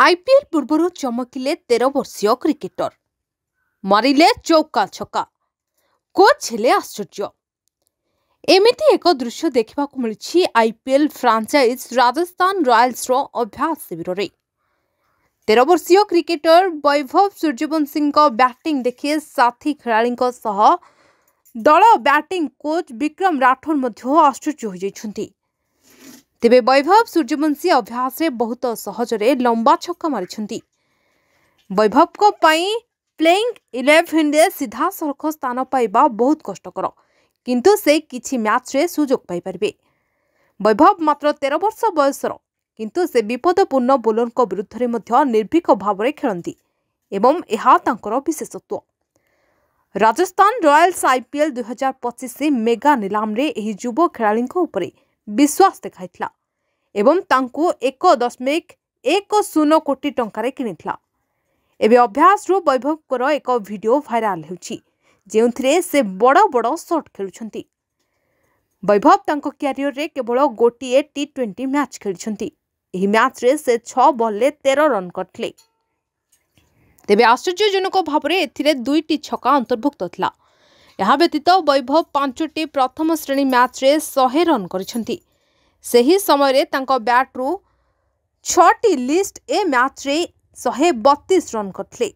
IPL पूर्व चमकिले 13 वर्षीय cricketer मारिले चौका छक्का कोच हेले आश्चर्य। एमिति एक दृश्य देखा मिली आईपीएल फ्रांचाइज राजस्थान रॉयल्स रो अभ्यास शिविर रे 13 वर्षीय क्रिकेटर वैभव सूर्यवंशी बैटिंग देखि साथी खेलाड़ी दल बैटिंग कोच विक्रम राठौर मध्य आश्चर्य हो जाइछन्ति। तेबे वैभव सूर्यवंशी अभ्यास रे बहुत सहजरे लंबा छक्का मारिछन्ति। वैभव को पई प्लेइंग 11 रे सीधा सड़क स्थान पाइबा बहुत कष्टकर, किंतु से किछि मैच रे सुजोग पाई परिबे। वैभव मात्र 13 वर्ष बयसर, किंतु से विपदपूर्ण बोलर को विरुद्ध रे मध्य निर्भीक भाव रे खेलंती एवं एहा तांकर विशेषत्व। राजस्थान रॉयल्स आईपीएल 2025 मेगा निलाम रे एही युवा खेलाड़ी उपरे विश्वास देखाइथिला एवं तांको 1.10 कोटी टंकारे किनिथिला। एबे अभ्यास रो वैभव कर एक वीडियो वायरल हेउछि, जेउथिरे से बड़ बड़ शॉट खेलुछन्ति। वैभव तांको कैरियर रे केवल गोटिए टी20 मैच खेलिछन्ति। एही मैच रे से 6 बॉल ले 13 रन करथिले। तेबे आश्चर्यजनक भावरे एथिरे 2टी छक्का अंतर्भुक्त थिला। यह व्यतीत वैभव 5टी प्रथम श्रेणी मैच रे 100 रन करिसंति। सही समय रे तांको बैट रु 6टी लिस्ट ए मैच रे 132 रन करथिले।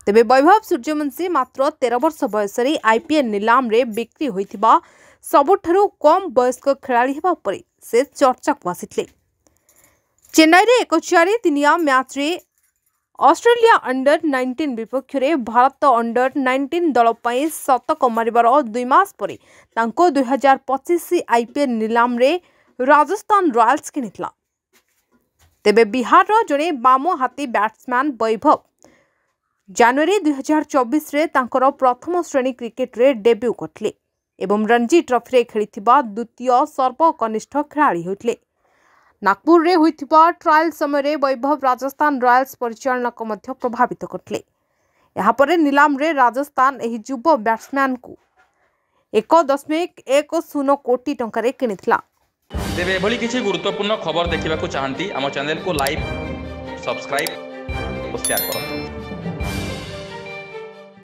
तेबे वैभव सूर्यवंशी मात्र 13 वर्ष बयस रे आईपीएल निलाम रे बिक्री होइथिबा सबुठारु कम वयस्क खेलाड़ी हेबा परे से चर्चा को आसिथिले। चेन्नई रे 4 दिनिया मैच रे ऑस्ट्रेलिया अंडर 19 विपक्ष रे भारत अंडर 19 दल पई शतक मारिबार 2 मास परे तांको 2025 आईपीएल निलाम रे राजस्थान रॉयल्स किनिथिला। तेबे बिहार रो जने बामो हाथी बैट्समैन वैभव जनवरी 2024 रे तांकर प्रथम श्रेणी क्रिकेट रे डेब्यू करथिले एवं रणजी ट्रॉफी रे खेलिथिबा द्वितीय सर्वकनिष्ठ खेलाड़ी होइथिले। नागपुर रे होइथिबा ट्रायल समय रे वैभव राजस्थान रॉयल्स परिचालन को मध्य प्रभावित करथिले। यहाँ पर निलाम रे राजस्थान एही युवा बैट्समैन को 1.10 कोटी टंका रे किनिथिला। तेबे एभली किछि गुरुत्वपूर्ण खबर देखिबाकू चाहंती आम चैनल को लाइक, सब्सक्राइब और शेयर करନ୍ତୁ।